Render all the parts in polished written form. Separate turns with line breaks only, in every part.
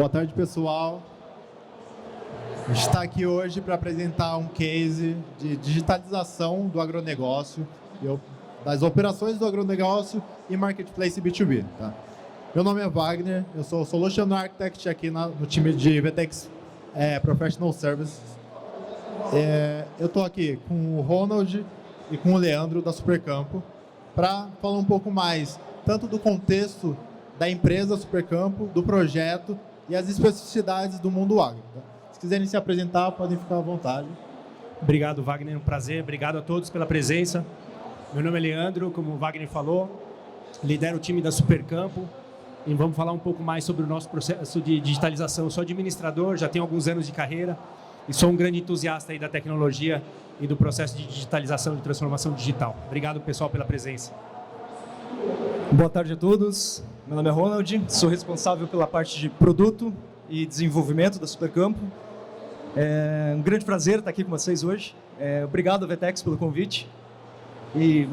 Boa tarde, pessoal. A gente está aqui hoje para apresentar um case de digitalização do agronegócio, das operações do agronegócio e marketplace B2B. Tá? Meu nome é Wagner, eu sou Solution Architect aqui no time de VTEX Professional Services. Eu estou aqui com o Ronald e com o Leandro da Supercampo para falar um pouco mais tanto do contexto da empresa Supercampo, do projeto e as especificidades do mundo agro. Tá? Se quiserem se apresentar, podem ficar à vontade.
Obrigado, Wagner, um prazer. Obrigado a todos pela presença. Meu nome é Leandro, como o Wagner falou, lidero o time da Supercampo e vamos falar um pouco mais sobre o nosso processo de digitalização. Eu sou administrador, já tenho alguns anos de carreira e sou um grande entusiasta aí da tecnologia e do processo de digitalização e transformação digital. Obrigado, pessoal, pela presença.
Boa tarde a todos. Meu nome é Ronald, sou responsável pela parte de produto e desenvolvimento da Supercampo. É um grande prazer estar aqui com vocês hoje. Obrigado, VTEX, pelo convite. E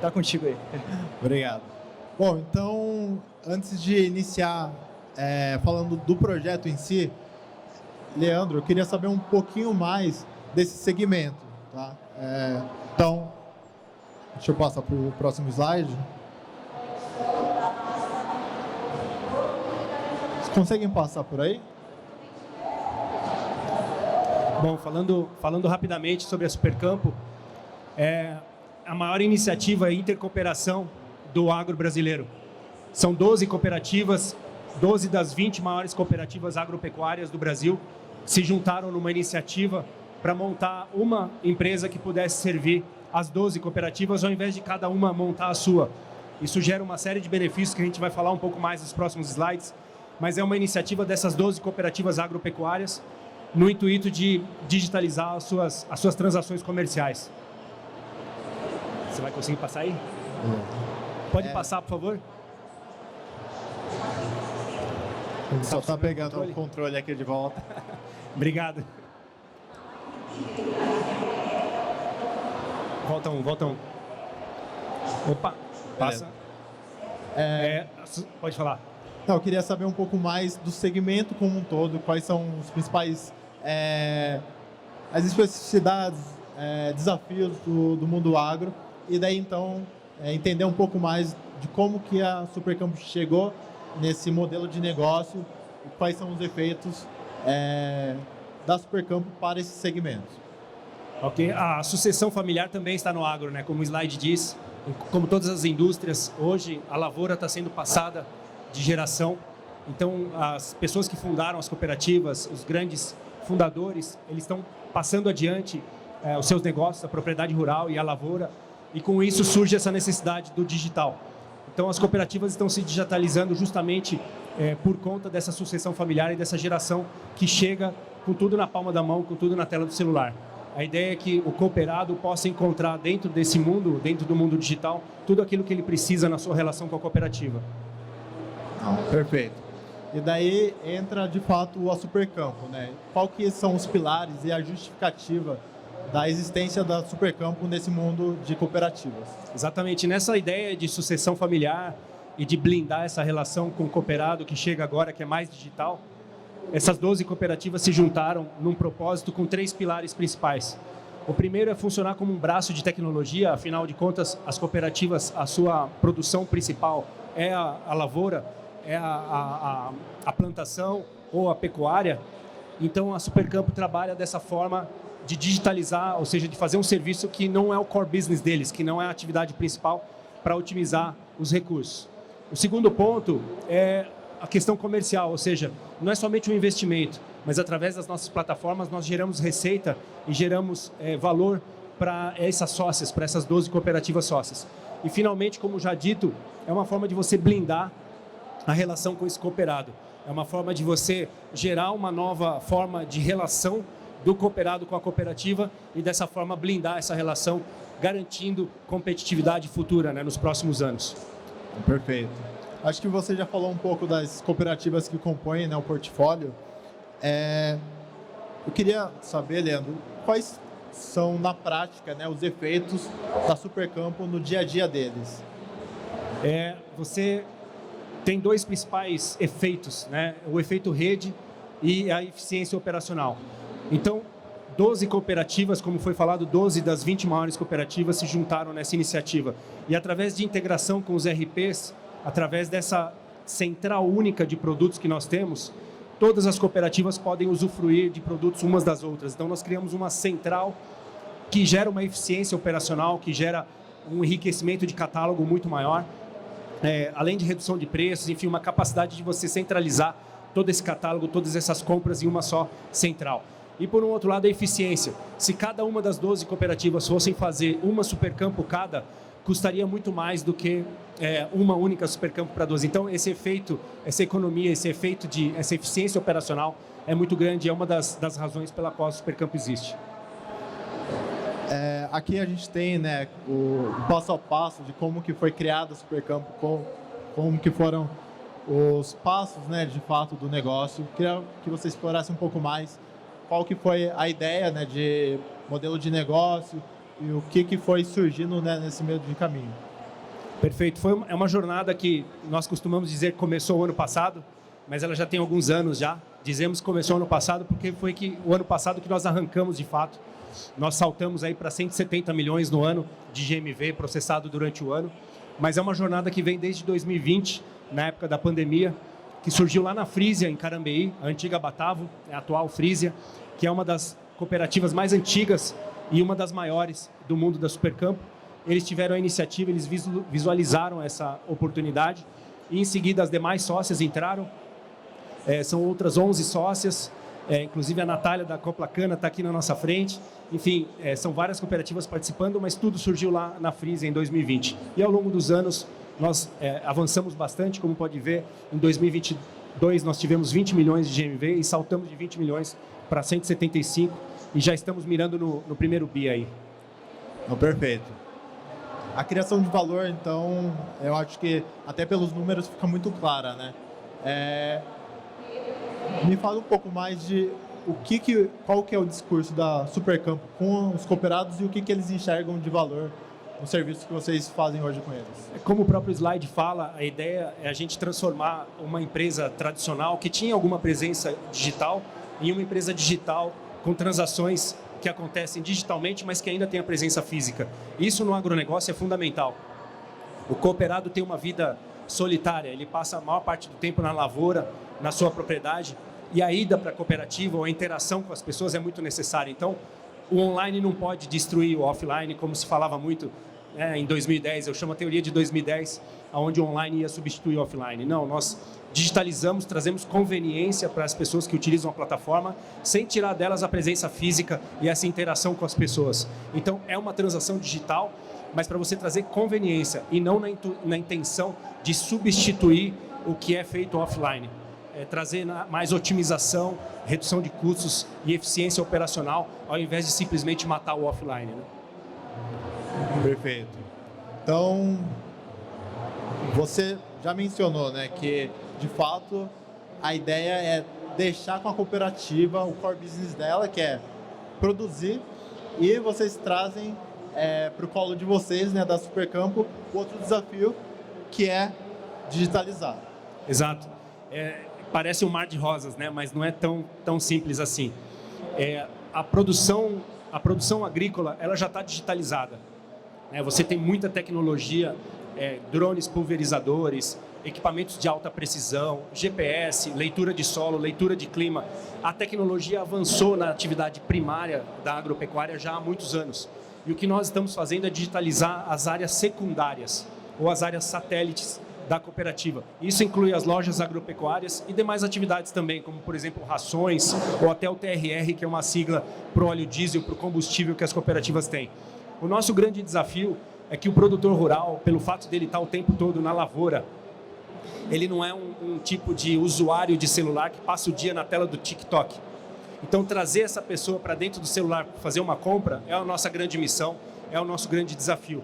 tá contigo aí.
Obrigado. Bom, então, antes de iniciar falando do projeto em si, Leandro, eu queria saber um pouquinho mais desse segmento. Tá? Então, deixa eu passar para o próximo slide. Vocês conseguem passar por aí?
Bom, falando rapidamente sobre a Supercampo, é a maior iniciativa e intercooperação do agro brasileiro. São 12 cooperativas, 12 das 20 maiores cooperativas agropecuárias do Brasil se juntaram numa iniciativa para montar uma empresa que pudesse servir as 12 cooperativas, ao invés de cada uma montar a sua. Isso gera uma série de benefícios que a gente vai falar um pouco mais nos próximos slides, mas é uma iniciativa dessas 12 cooperativas agropecuárias no intuito de digitalizar as suas transações comerciais. Você vai conseguir passar aí? Pode passar, por favor?
Ele só está pegando o controle aqui de volta.
Obrigado. Volta um. Opa, passa. Pode falar.
Não, eu queria saber um pouco mais do segmento como um todo, quais são os principais as especificidades, desafios do mundo agro, e daí então entender um pouco mais de como que a Supercampo chegou nesse modelo de negócio e quais são os efeitos da Supercampo para esses segmentos.
Ok, a sucessão familiar também está no agro, né? Como o slide diz, como todas as indústrias, hoje a lavoura está sendo passada de geração. Então, as pessoas que fundaram as cooperativas, os grandes fundadores, eles estão passando adiante os seus negócios, a propriedade rural e a lavoura, e com isso surge essa necessidade do digital. Então, as cooperativas estão se digitalizando justamente por conta dessa sucessão familiar e dessa geração que chega com tudo na palma da mão, com tudo na tela do celular. A ideia é que o cooperado possa encontrar dentro desse mundo, dentro do mundo digital, tudo aquilo que ele precisa na sua relação com a cooperativa.
Perfeito. E daí entra, de fato, a Supercampo, né? Qual que são os pilares e a justificativa da existência da Supercampo nesse mundo de cooperativas?
Exatamente. Nessa ideia de sucessão familiar e de blindar essa relação com o cooperado que chega agora, que é mais digital, essas 12 cooperativas se juntaram num propósito com 3 pilares principais. O primeiro é funcionar como um braço de tecnologia, afinal de contas, as cooperativas, a sua produção principal é a lavoura, é a plantação ou a pecuária. Então, a Supercampo trabalha dessa forma de digitalizar, ou seja, de fazer um serviço que não é o core business deles, que não é a atividade principal, para otimizar os recursos. O segundo ponto é a questão comercial, ou seja, não é somente um investimento, mas através das nossas plataformas nós geramos receita e geramos valor para essas sócias, para essas 12 cooperativas sócias. E finalmente, como já dito, é uma forma de você blindar a relação com esse cooperado. É uma forma de você gerar uma nova forma de relação do cooperado com a cooperativa e dessa forma blindar essa relação, garantindo competitividade futura, né, nos próximos anos.
Perfeito. Acho que você já falou um pouco das cooperativas que compõem, né, o portfólio. Eu queria saber, Leandro, quais são, na prática, né, os efeitos da Supercampo no dia a dia deles?
Você tem dois principais efeitos, né? O efeito rede e a eficiência operacional. Então, 12 cooperativas, como foi falado, 12 das 20 maiores cooperativas se juntaram nessa iniciativa. E através de integração com os RPs, através dessa central única de produtos que nós temos, todas as cooperativas podem usufruir de produtos umas das outras. Então, nós criamos uma central que gera uma eficiência operacional, que gera um enriquecimento de catálogo muito maior, além de redução de preços, enfim, uma capacidade de você centralizar todo esse catálogo, todas essas compras em uma só central. E, por um outro lado, a eficiência. Se cada uma das 12 cooperativas fossem fazer uma Supercampo cada, custaria muito mais do que uma única Supercampo para 12. Então, esse efeito, essa economia, esse efeito essa eficiência operacional é muito grande e é uma das razões pela qual a Supercampo existe.
Aqui a gente tem, né, o passo a passo de como que foi criada a Supercampo, como que foram os passos, né, de fato do negócio. Queria que você explorasse um pouco mais qual que foi a ideia, né, de modelo de negócio e o que foi surgindo, né, nesse meio de caminho.
Perfeito. É uma jornada que nós costumamos dizer que começou o ano passado, mas ela já tem alguns anos já. Dizemos que começou ano passado porque foi o ano passado que nós arrancamos de fato. Nós saltamos aí para 170 milhões no ano de GMV processado durante o ano, mas é uma jornada que vem desde 2020, na época da pandemia, que surgiu lá na Frisia, em Carambeí, a antiga Batavo, a atual Frisia, que é uma das cooperativas mais antigas e uma das maiores do mundo da Supercampo. Eles tiveram a iniciativa, eles visualizaram essa oportunidade e em seguida as demais sócias entraram. São outras 11 sócias, inclusive a Natália da Coplacana está aqui na nossa frente. Enfim, são várias cooperativas participando, mas tudo surgiu lá na Frisia em 2020. E ao longo dos anos nós avançamos bastante, como pode ver. Em 2022 nós tivemos 20 milhões de GMV e saltamos de 20 milhões para 175 e já estamos mirando no primeiro bi aí.
Perfeito. A criação de valor, então, eu acho que até pelos números fica muito clara, né? Me fala um pouco mais de qual que é o discurso da Supercampo com os cooperados e o que eles enxergam de valor no serviço que vocês fazem hoje com eles.
Como o próprio slide fala, a ideia é a gente transformar uma empresa tradicional que tinha alguma presença digital em uma empresa digital com transações que acontecem digitalmente, mas que ainda tem a presença física. Isso no agronegócio é fundamental. O cooperado tem uma vida solitária, ele passa a maior parte do tempo na lavoura, na sua propriedade, e a ida para a cooperativa ou a interação com as pessoas é muito necessária. Então, o online não pode destruir o offline, como se falava muito em 2010. Eu chamo a teoria de 2010, onde o online ia substituir o offline. Não, nós digitalizamos, trazemos conveniência para as pessoas que utilizam a plataforma, sem tirar delas a presença física e essa interação com as pessoas. Então, é uma transação digital, mas para você trazer conveniência e não na intenção de substituir o que é feito offline. Trazer mais otimização, redução de custos e eficiência operacional, ao invés de simplesmente matar o offline. Né?
Perfeito. Então, você já mencionou, né, que, de fato, a ideia é deixar com a cooperativa o core business dela, que é produzir, e vocês trazem para o colo de vocês, né, da Supercampo, outro desafio, que é digitalizar.
Exato. Parece um mar de rosas, né? Mas não é tão simples assim. A produção agrícola ela já está digitalizada. Você tem muita tecnologia, drones pulverizadores, equipamentos de alta precisão, GPS, leitura de solo, leitura de clima. A tecnologia avançou na atividade primária da agropecuária já há muitos anos. E o que nós estamos fazendo é digitalizar as áreas secundárias ou as áreas satélites da cooperativa. Isso inclui as lojas agropecuárias e demais atividades também, como, por exemplo, rações ou até o TRR, que é uma sigla para o óleo diesel, para o combustível que as cooperativas têm. O nosso grande desafio é que o produtor rural, pelo fato dele estar o tempo todo na lavoura, ele não é um tipo de usuário de celular que passa o dia na tela do TikTok. Então, trazer essa pessoa para dentro do celular para fazer uma compra é a nossa grande missão, é o nosso grande desafio.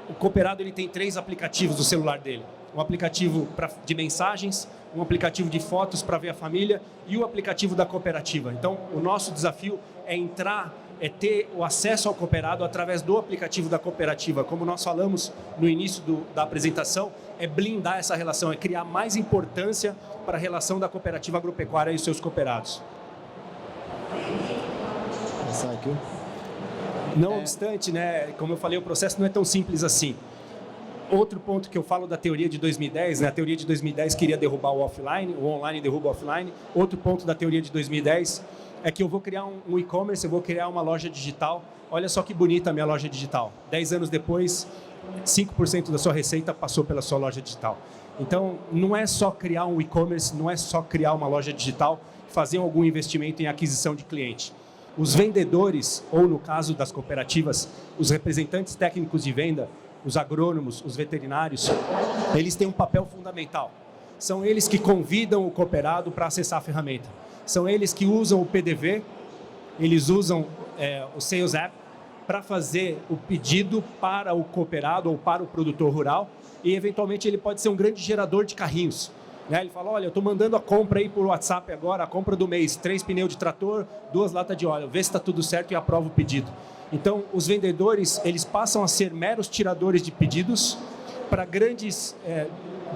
O cooperado ele tem 3 aplicativos do celular dele. Um aplicativo de mensagens, um aplicativo de fotos para ver a família e o aplicativo da cooperativa. Então, o nosso desafio é entrar é ter o acesso ao cooperado através do aplicativo da cooperativa. Como nós falamos no início da apresentação, é blindar essa relação, é criar mais importância para a relação da cooperativa agropecuária e os seus cooperados.
Passar aqui.
Não obstante, né, como eu falei, o processo não é tão simples assim. Outro ponto que eu falo da teoria de 2010, né, a teoria de 2010 queria derrubar o offline, o online derruba o offline. Outro ponto da teoria de 2010 é que eu vou criar um e-commerce, eu vou criar uma loja digital. Olha só que bonita a minha loja digital. 10 anos depois, 5% da sua receita passou pela sua loja digital. Então, não é só criar um e-commerce, não é só criar uma loja digital, fazer algum investimento em aquisição de cliente. Os vendedores, ou no caso das cooperativas, os representantes técnicos de venda, os agrônomos, os veterinários, eles têm um papel fundamental. São eles que convidam o cooperado para acessar a ferramenta. São eles que usam o PDV, eles usam o Sales App para fazer o pedido para o cooperado ou para o produtor rural e, eventualmente, ele pode ser um grande gerador de carrinhos. Né? Ele fala, olha, eu estou mandando a compra aí por WhatsApp agora, a compra do mês, 3 pneus de trator, 2 latas de óleo, vê se está tudo certo e aprova o pedido. Então, os vendedores, eles passam a ser meros tiradores de pedidos para grandes,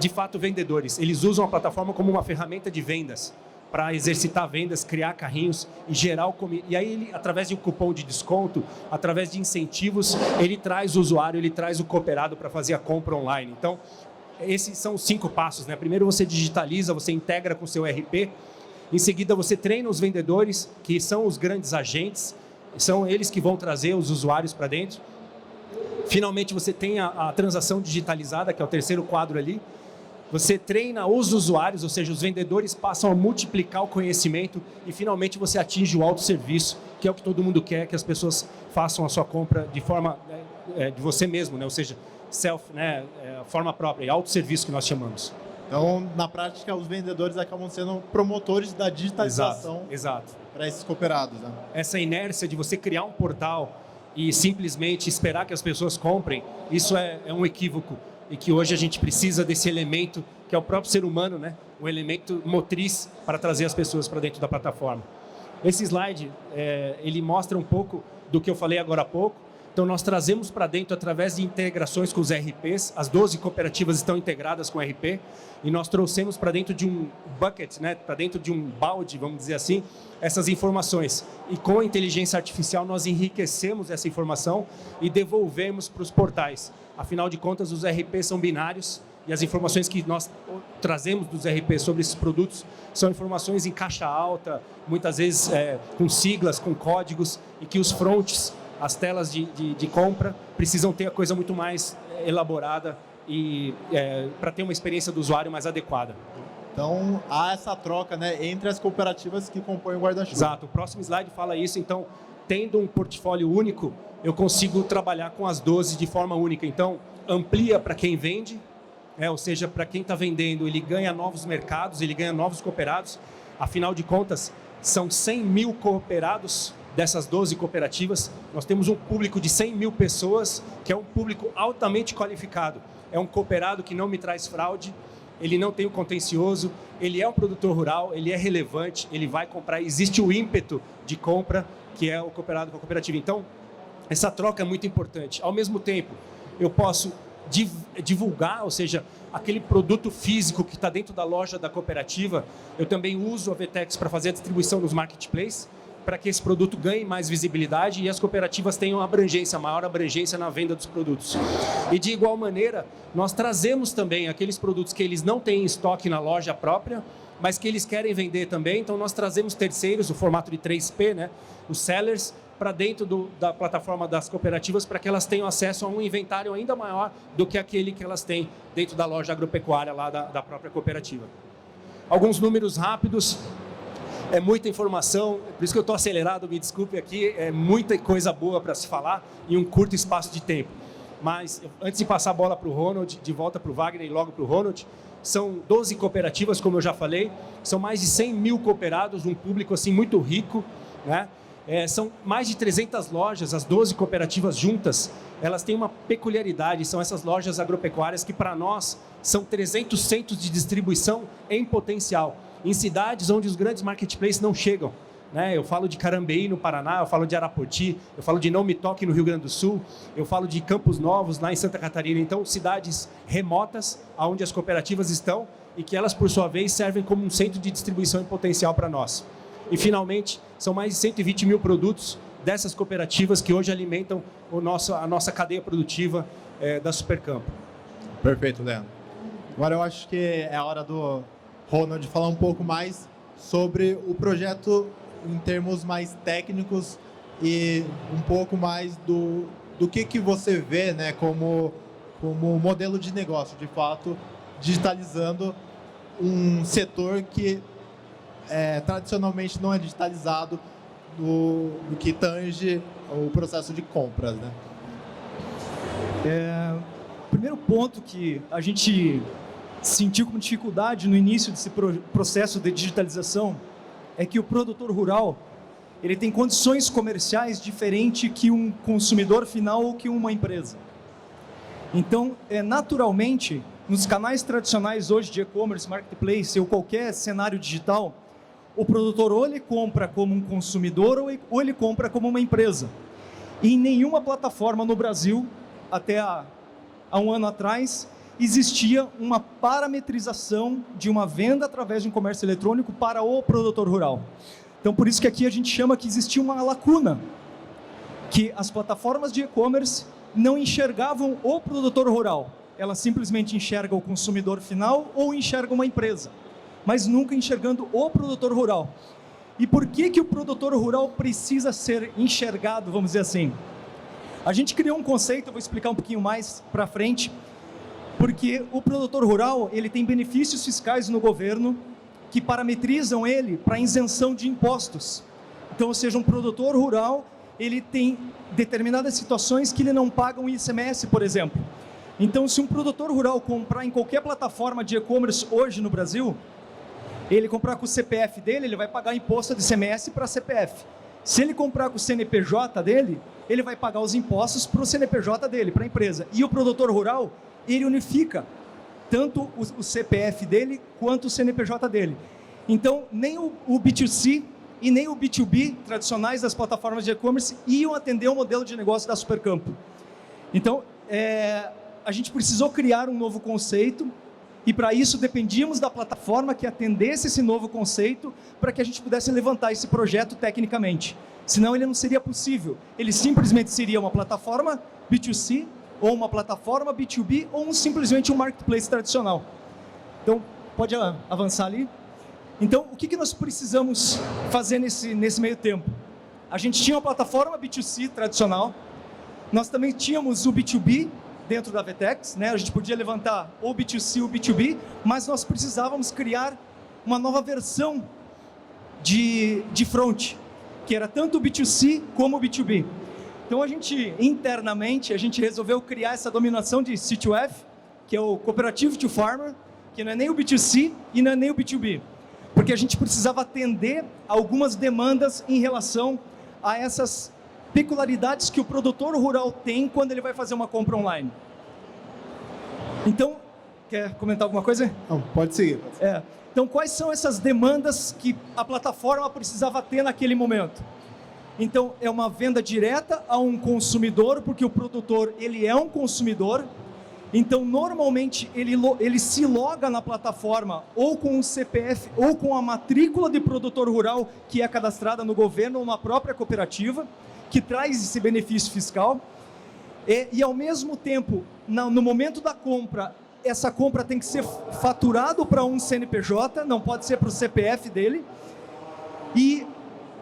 de fato, vendedores. Eles usam a plataforma como uma ferramenta de vendas, para exercitar vendas, criar carrinhos e gerar o comércio. E aí, ele, através de um cupom de desconto, através de incentivos, ele traz o usuário, ele traz o cooperado para fazer a compra online. Então, esses são os 5 passos, né? Primeiro você digitaliza, você integra com o seu ERP. Em seguida, você treina os vendedores, que são os grandes agentes, são eles que vão trazer os usuários para dentro. Finalmente, você tem a transação digitalizada, que é o terceiro quadro ali. Você treina os usuários, ou seja, os vendedores passam a multiplicar o conhecimento e, finalmente, você atinge o autosserviço, que é o que todo mundo quer, que as pessoas façam a sua compra de forma de você mesmo, né? Ou seja, self, né? Forma própria, autosserviço que nós chamamos.
Então, na prática, os vendedores acabam sendo promotores da digitalização para esses cooperados. Né?
Essa inércia de você criar um portal e simplesmente esperar que as pessoas comprem, isso é um equívoco. E que hoje a gente precisa desse elemento, que é o próprio ser humano, né? O elemento motriz para trazer as pessoas para dentro da plataforma. Esse slide, ele mostra um pouco do que eu falei agora há pouco. Então, nós trazemos para dentro, através de integrações com os RPs, as 12 cooperativas estão integradas com o RP, e nós trouxemos para dentro de um bucket, né? Para dentro de um balde, vamos dizer assim, essas informações. E com a inteligência artificial, nós enriquecemos essa informação e devolvemos para os portais. Afinal de contas, os RPs são binários e as informações que nós trazemos dos RPs sobre esses produtos são informações em caixa alta, muitas vezes com siglas, com códigos, e que os fronts, as telas de compra, precisam ter a coisa muito mais elaborada e para ter uma experiência do usuário mais adequada.
Então, há essa troca, né, entre as cooperativas que compõem o guarda-chuva.
Exato. O próximo slide fala isso. Então, tendo um portfólio único, eu consigo trabalhar com as 12 de forma única. Então, amplia para quem vende, ou seja, para quem está vendendo, ele ganha novos mercados, ele ganha novos cooperados. Afinal de contas, são 100 mil cooperados dessas 12 cooperativas. Nós temos um público de 100 mil pessoas, que é um público altamente qualificado. É um cooperado que não me traz fraude, ele não tem o contencioso, ele é um produtor rural, ele é relevante, ele vai comprar, existe o ímpeto de compra, que é o cooperado com a cooperativa. Então, essa troca é muito importante. Ao mesmo tempo, eu posso divulgar, ou seja, aquele produto físico que está dentro da loja da cooperativa, eu também uso a VTEX para fazer a distribuição nos marketplaces, para que esse produto ganhe mais visibilidade e as cooperativas tenham maior abrangência na venda dos produtos. E de igual maneira, nós trazemos também aqueles produtos que eles não têm em estoque na loja própria, mas que eles querem vender também, então nós trazemos terceiros, o formato de 3P, né, os sellers, para dentro da plataforma das cooperativas, para que elas tenham acesso a um inventário ainda maior do que aquele que elas têm dentro da loja agropecuária lá da própria cooperativa. Alguns números rápidos, é muita informação, por isso que eu estou acelerado, me desculpe aqui, é muita coisa boa para se falar em um curto espaço de tempo. Mas, antes de passar a bola para o Ronald, de volta para o Wagner e logo para o Ronald, são 12 cooperativas, como eu já falei, são mais de 100 mil cooperados, um público assim muito rico, né? São mais de 300 lojas, as 12 cooperativas juntas, elas têm uma peculiaridade, são essas lojas agropecuárias que para nós são 300 centros de distribuição em potencial, em cidades onde os grandes marketplaces não chegam. né? Eu falo de Carambeí, no Paraná, eu falo de Arapoti, eu falo de Não Me Toque, no Rio Grande do Sul, eu falo de Campos Novos, lá em Santa Catarina. Então, cidades remotas, onde as cooperativas estão e que elas, por sua vez, servem como um centro de distribuição em potencial para nós. E, finalmente, são mais de 120 mil produtos dessas cooperativas que hoje alimentam a nossa cadeia produtiva da Supercampo.
Perfeito, Leandro. Agora eu acho que é a hora do Ronald falar um pouco mais sobre o projeto em termos mais técnicos e um pouco mais do que você vê, né, como modelo de negócio, de fato, digitalizando um setor que tradicionalmente não é digitalizado no que tange o processo de compras, né?
O primeiro ponto que a gente sentiu como dificuldade no início desse processo de digitalização é que o produtor rural ele tem condições comerciais diferentes que um consumidor final ou que uma empresa. Então, naturalmente, nos canais tradicionais hoje de e-commerce, marketplace ou qualquer cenário digital, o produtor ou ele compra como um consumidor ou ele compra como uma empresa. E em nenhuma plataforma no Brasil, até há um ano atrás, existia uma parametrização de uma venda através de um comércio eletrônico para o produtor rural. Então, por isso que aqui a gente chama que existia uma lacuna, que as plataformas de e-commerce não enxergavam o produtor rural. Elas simplesmente enxergam o consumidor final ou enxergam uma empresa, mas nunca enxergando o produtor rural. E por que o produtor rural precisa ser enxergado, vamos dizer assim? A gente criou um conceito, eu vou explicar um pouquinho mais para frente, porque o produtor rural ele tem benefícios fiscais no governo que parametrizam ele para isenção de impostos. Então, ou seja, um produtor rural ele tem determinadas situações que ele não paga um ICMS, por exemplo. Então, se um produtor rural comprar em qualquer plataforma de e-commerce hoje no Brasil, ele comprar com o CPF dele, ele vai pagar imposto de ICMS para CPF. Se ele comprar com o CNPJ dele, ele vai pagar os impostos para o CNPJ dele, para a empresa. E o produtor rural, ele unifica tanto o CPF dele quanto o CNPJ dele. Então, nem o B2C e nem o B2B tradicionais das plataformas de e-commerce iam atender o modelo de negócio da Supercampo. Então, a gente precisou criar um novo conceito e, para isso, dependíamos da plataforma que atendesse esse novo conceito para que a gente pudesse levantar esse projeto tecnicamente. Senão, ele não seria possível. Ele simplesmente seria uma plataforma B2C ou uma plataforma B2B ou simplesmente um marketplace tradicional. Então, pode avançar ali. Então, o que nós precisamos fazer nesse meio tempo? A gente tinha uma plataforma B2C tradicional, nós também tínhamos o B2B dentro da Vetex, né? A gente podia levantar ou B2C ou B2B, mas nós precisávamos criar uma nova versão de front, que era tanto o B2C como o B2B. Então, internamente, a gente resolveu criar essa dominação de C2F, que é o Cooperative to Farmer, que não é nem o B2C e não é nem o B2B, porque a gente precisava atender algumas demandas em relação a essas peculiaridades que o produtor rural tem quando ele vai fazer uma compra online. Então, quer comentar alguma coisa?
Não, pode seguir.
Então, quais são essas demandas que a plataforma precisava ter naquele momento? Então, é uma venda direta a um consumidor, porque o produtor ele é um consumidor. Então, normalmente, ele se loga na plataforma ou com o CPF ou com a matrícula de produtor rural que é cadastrada no governo ou na própria cooperativa, que traz esse benefício fiscal. E ao mesmo tempo, no momento da compra, essa compra tem que ser faturado para um CNPJ, não pode ser para o CPF dele. E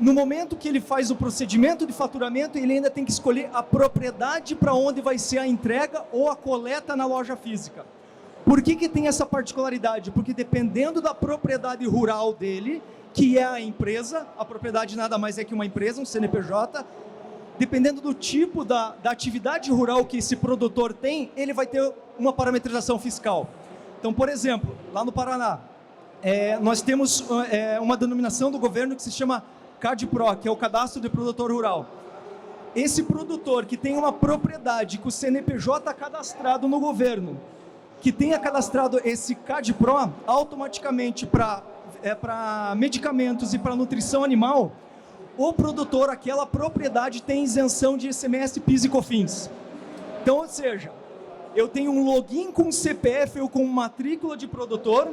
no momento que ele faz o procedimento de faturamento, ele ainda tem que escolher a propriedade para onde vai ser a entrega ou a coleta na loja física. Por que tem essa particularidade? Porque dependendo da propriedade rural dele, que é a empresa, a propriedade nada mais é que uma empresa, um CNPJ, dependendo do tipo da atividade rural que esse produtor tem, ele vai ter uma parametrização fiscal. Então, por exemplo, lá no Paraná, nós temos uma denominação do governo que se chama CADPRO, que é o Cadastro de Produtor Rural. Esse produtor que tem uma propriedade com o CNPJ cadastrado no governo, que tenha cadastrado esse CADPRO, automaticamente para medicamentos e para nutrição animal, o produtor, aquela propriedade, tem isenção de ICMS, PIS e COFINS. Então, ou seja, eu tenho um login com CPF ou com matrícula de produtor,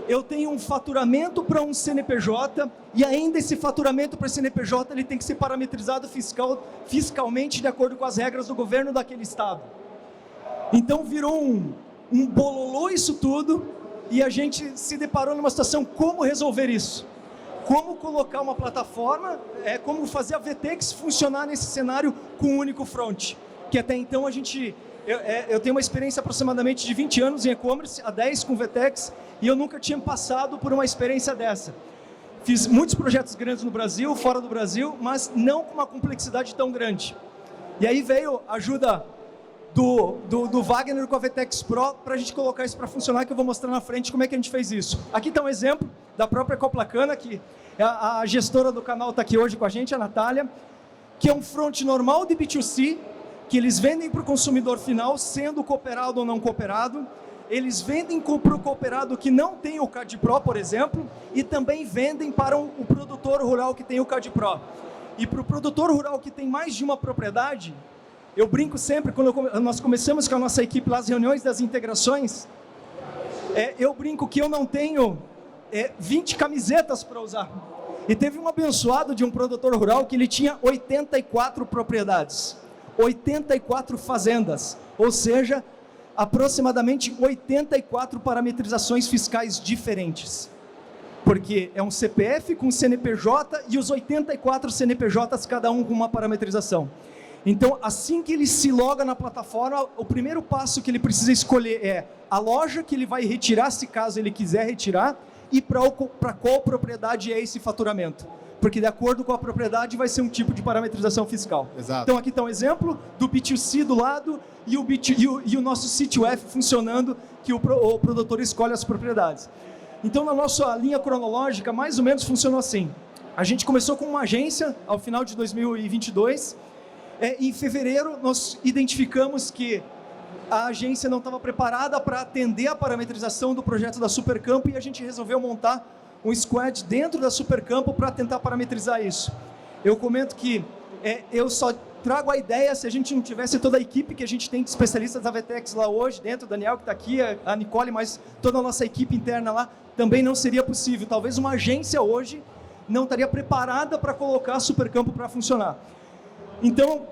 eu tenho um faturamento para um CNPJ, e ainda esse faturamento para o CNPJ ele tem que ser parametrizado fiscalmente de acordo com as regras do governo daquele estado. Então virou um bololô isso tudo, e a gente se deparou numa situação: como resolver isso? Como colocar uma plataforma, como fazer a VTEX funcionar nesse cenário com um único front? Que até então eu tenho uma experiência aproximadamente de 20 anos em e-commerce, há 10 com VTEX, e eu nunca tinha passado por uma experiência dessa. Fiz muitos projetos grandes no Brasil, fora do Brasil, mas não com uma complexidade tão grande. E aí veio a ajuda do Wagner com a VTEX Pro para a gente colocar isso para funcionar, que eu vou mostrar na frente como é que a gente fez isso. Aqui está um exemplo da própria Coplacana, que a gestora do canal está aqui hoje com a gente, a Natália, que é um front normal de B2C, que eles vendem para o consumidor final, sendo cooperado ou não cooperado. Eles vendem para o cooperado que não tem o CAD Pro, por exemplo, e também vendem para o produtor rural que tem o CAD Pro. E para o produtor rural que tem mais de uma propriedade, eu brinco sempre, quando nós começamos com a nossa equipe lá, as reuniões das integrações, eu brinco que eu não tenho 20 camisetas para usar. E teve um abençoado de um produtor rural que ele tinha 84 propriedades, 84 fazendas, ou seja, aproximadamente 84 parametrizações fiscais diferentes. Porque é um CPF com CNPJ e os 84 CNPJs, cada um com uma parametrização. Então, assim que ele se loga na plataforma, o primeiro passo que ele precisa escolher é a loja que ele vai retirar, se caso ele quiser retirar, e para qual propriedade é esse faturamento. Porque de acordo com a propriedade vai ser um tipo de parametrização fiscal.
Exato.
Então aqui está um exemplo do B2C do lado e o nosso sítio F funcionando, que o produtor escolhe as propriedades. Então na nossa linha cronológica mais ou menos funcionou assim. A gente começou com uma agência ao final de 2022. Em fevereiro nós identificamos que a agência não estava preparada para atender a parametrização do projeto da Supercampo, e a gente resolveu montar um squad dentro da Supercampo para tentar parametrizar isso. Eu comento que eu só trago a ideia se a gente não tivesse toda a equipe que a gente tem de especialistas da VTEX lá hoje, dentro, o Daniel que está aqui, a Nicole, mas toda a nossa equipe interna lá, também não seria possível. Talvez uma agência hoje não estaria preparada para colocar a Supercampo para funcionar. Então,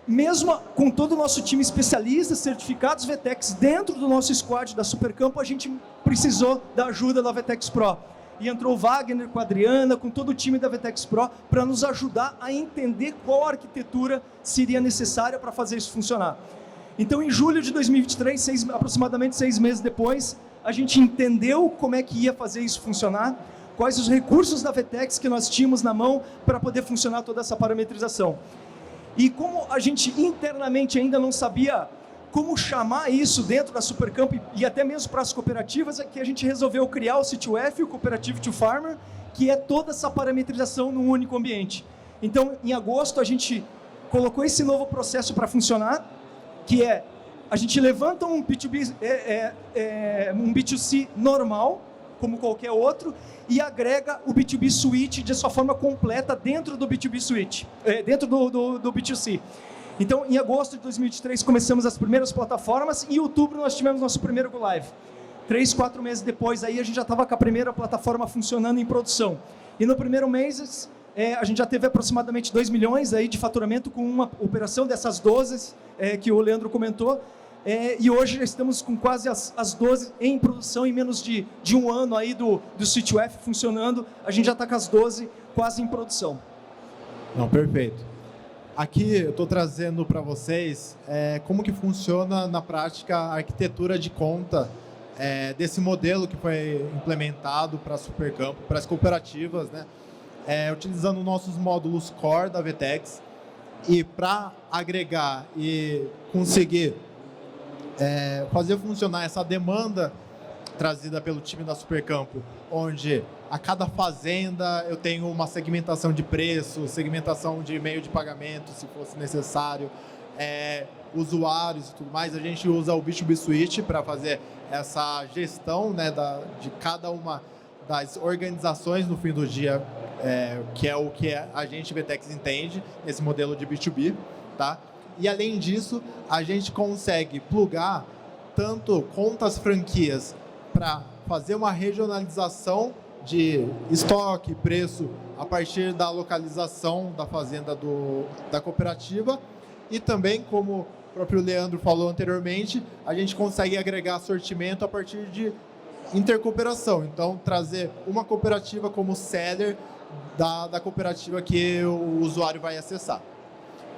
mesmo com todo o nosso time especialista, certificados VTEX dentro do nosso squad da Supercampo, a gente precisou da ajuda da VTEX Pro. E entrou o Wagner com a Adriana, com todo o time da VTEX Pro, para nos ajudar a entender qual arquitetura seria necessária para fazer isso funcionar. Então, em julho de 2023, aproximadamente 6 meses depois, a gente entendeu como é que ia fazer isso funcionar, quais os recursos da VTEX que nós tínhamos na mão para poder funcionar toda essa parametrização. E como a gente internamente ainda não sabia como chamar isso dentro da Supercampo e até mesmo para as cooperativas, é que a gente resolveu criar o sítio F, o Cooperative to Farmer, que é toda essa parametrização num único ambiente. Então, em agosto, a gente colocou esse novo processo para funcionar, que é, a gente levanta um B2B, um B2C normal, como qualquer outro, e agrega o B2B Suite de sua forma completa dentro do B2B Suite, dentro do B2C. Então, em agosto de 2023, começamos as primeiras plataformas, e em outubro nós tivemos nosso primeiro Go Live. 3, 4 meses depois, aí a gente já estava com a primeira plataforma funcionando em produção. E no primeiro mês, a gente já teve aproximadamente 2 milhões aí de faturamento com uma operação dessas 12 que o Leandro comentou. E hoje já estamos com quase as 12 em produção, em menos de um ano aí do sítio F funcionando. A gente já está com as 12 quase em produção.
Não, perfeito. Aqui eu estou trazendo para vocês como que funciona na prática a arquitetura de conta desse modelo que foi implementado para a Supercampo, para as cooperativas, né? Utilizando nossos módulos core da VTEX, e para agregar e conseguir fazer funcionar essa demanda trazida pelo time da Supercampo, onde a cada fazenda eu tenho uma segmentação de preço, segmentação de meio de pagamento, se fosse necessário, usuários e tudo mais. A gente usa o B2B Suite para fazer essa gestão, né, de cada uma das organizações no fim do dia que é o que a gente, Vtex, entende, esse modelo de B2B, tá? E, além disso, a gente consegue plugar tanto contas franquias para fazer uma regionalização de estoque, preço, a partir da localização da fazenda da cooperativa, e também, como o próprio Leandro falou anteriormente, a gente consegue agregar sortimento a partir de intercooperação. Então, trazer uma cooperativa como seller da cooperativa que o usuário vai acessar.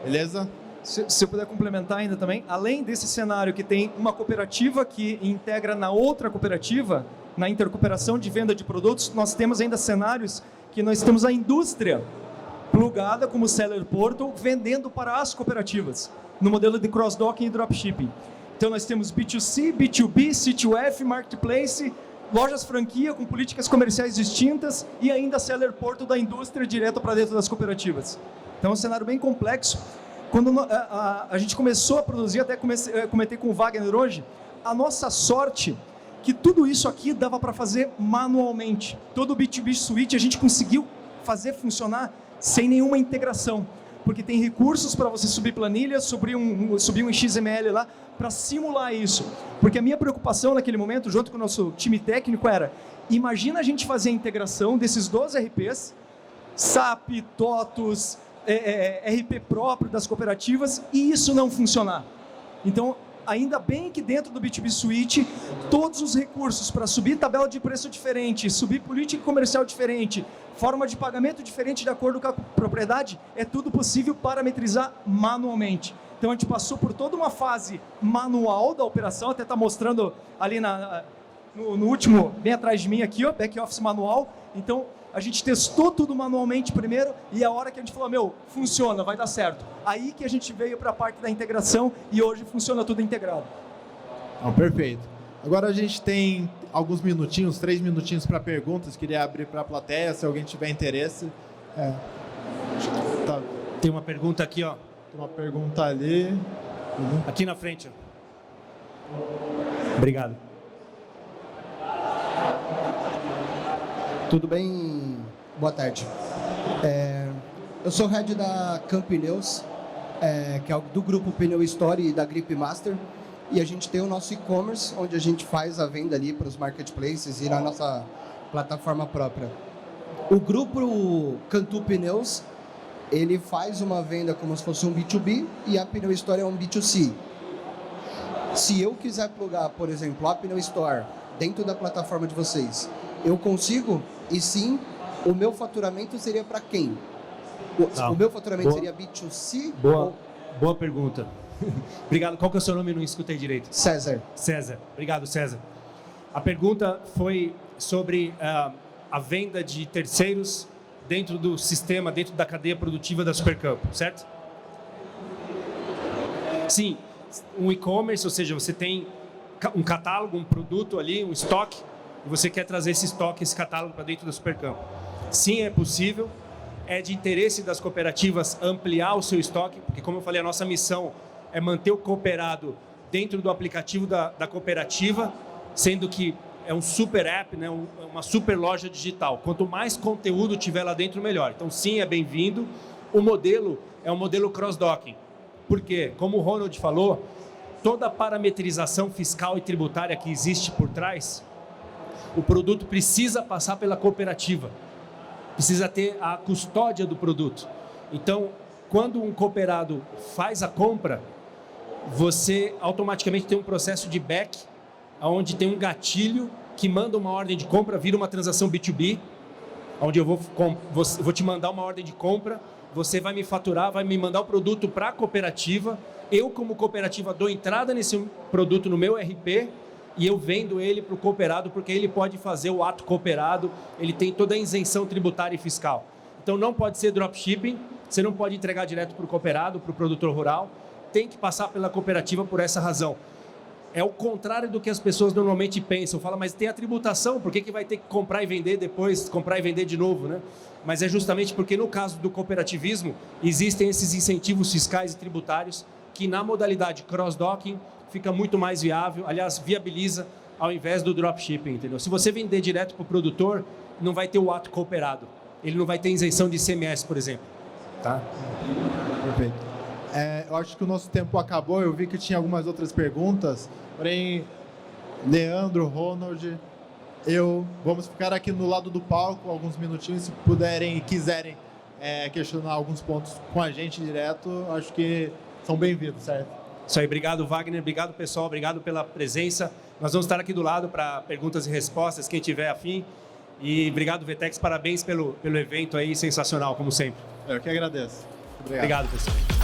Beleza?
Se eu puder complementar ainda também, além desse cenário que tem uma cooperativa que integra na outra cooperativa, na intercooperação de venda de produtos, nós temos ainda cenários que nós temos a indústria plugada como Seller Portal, vendendo para as cooperativas, no modelo de cross-docking e dropshipping. Então nós temos B2C, B2B, C2F, Marketplace, lojas franquia com políticas comerciais distintas e ainda Seller Portal da indústria direto para dentro das cooperativas. Então é um cenário bem complexo. Quando a gente começou a produzir, até comentei com o Wagner hoje, a nossa sorte que tudo isso aqui dava para fazer manualmente. Todo o B2B Suite a gente conseguiu fazer funcionar sem nenhuma integração, porque tem recursos para você subir planilha, subir um XML lá, para simular isso. Porque a minha preocupação naquele momento, junto com o nosso time técnico, era, imagina a gente fazer a integração desses 12 RPs, SAP, TOTUS, RP próprio das cooperativas, e isso não funcionar. Então, ainda bem que dentro do B2B Suite, todos os recursos para subir tabela de preço diferente, subir política comercial diferente, forma de pagamento diferente de acordo com a propriedade, é tudo possível parametrizar manualmente. Então a gente passou por toda uma fase manual da operação, até está mostrando ali no último, bem atrás de mim aqui, ó, back office manual. Então a gente testou tudo manualmente primeiro e a hora que a gente falou, funciona, vai dar certo. Aí que a gente veio para a parte da integração e hoje funciona tudo integrado.
Perfeito. Agora a gente tem alguns minutinhos, 3 minutinhos para perguntas. Queria abrir para a plateia, se alguém tiver interesse.
Tá. Tem uma pergunta aqui, ó.
Tem uma pergunta ali.
Aqui na frente. Obrigado.
Tudo bem? Boa tarde. Eu sou head da Campneus, que é do grupo Pneu Story e da Grip Master. E a gente tem o nosso e-commerce, onde a gente faz a venda ali para os marketplaces e na nossa plataforma própria. O grupo Cantu Pneus, ele faz uma venda como se fosse um B2B e a Pneu Store é um B2C. Se eu quiser plugar, por exemplo, a Pneu Store dentro da plataforma de vocês, eu consigo? E sim, o meu faturamento seria para quem? O meu faturamento seria B2C?
Boa pergunta. Obrigado. Qual que é o seu nome? Eu não escutei direito.
César.
César. Obrigado, César. A pergunta foi sobre a venda de terceiros dentro do sistema, dentro da cadeia produtiva da Supercampo, certo? Sim. Um e-commerce, ou seja, você tem um catálogo, um produto ali, um estoque, e você quer trazer esse estoque, esse catálogo para dentro da Supercampo. Sim, é possível. É de interesse das cooperativas ampliar o seu estoque, porque, como eu falei, a nossa missão é manter o cooperado dentro do aplicativo da cooperativa, sendo que é um super app, né, uma super loja digital. Quanto mais conteúdo tiver lá dentro, melhor. Então, sim, é bem-vindo. O modelo é um modelo cross-docking. Por quê? Como o Ronald falou, toda a parametrização fiscal e tributária que existe por trás, o produto precisa passar pela cooperativa. Precisa ter a custódia do produto. Então, quando um cooperado faz a compra, você automaticamente tem um processo de back, onde tem um gatilho que manda uma ordem de compra, vira uma transação B2B, onde eu vou te mandar uma ordem de compra, você vai me faturar, vai me mandar o produto para a cooperativa, eu como cooperativa dou entrada nesse produto no meu RP e eu vendo ele para o cooperado, porque ele pode fazer o ato cooperado, ele tem toda a isenção tributária e fiscal. Então não pode ser dropshipping, você não pode entregar direto para o cooperado, para o produtor rural, tem que passar pela cooperativa por essa razão. É o contrário do que as pessoas normalmente pensam. Fala, mas tem a tributação, por que vai ter que comprar e vender depois, comprar e vender de novo, né? Mas é justamente porque no caso do cooperativismo, existem esses incentivos fiscais e tributários que na modalidade cross-docking fica muito mais viável, aliás, viabiliza ao invés do dropshipping, entendeu? Se você vender direto para o produtor, não vai ter o ato cooperado. ele não vai ter isenção de ICMS, por exemplo. Tá?
Perfeito. Eu acho que o nosso tempo acabou. Eu vi que tinha algumas outras perguntas. Porém, Leandro, Ronald, vamos ficar aqui no lado do palco alguns minutinhos. Se puderem e quiserem questionar alguns pontos com a gente direto, acho que são bem-vindos, certo?
Isso aí, obrigado, Wagner, obrigado, pessoal, obrigado pela presença. Nós vamos estar aqui do lado para perguntas e respostas, quem tiver afim. E obrigado, Vtex, parabéns pelo evento aí, sensacional, como sempre.
Eu que agradeço.
Obrigado, pessoal.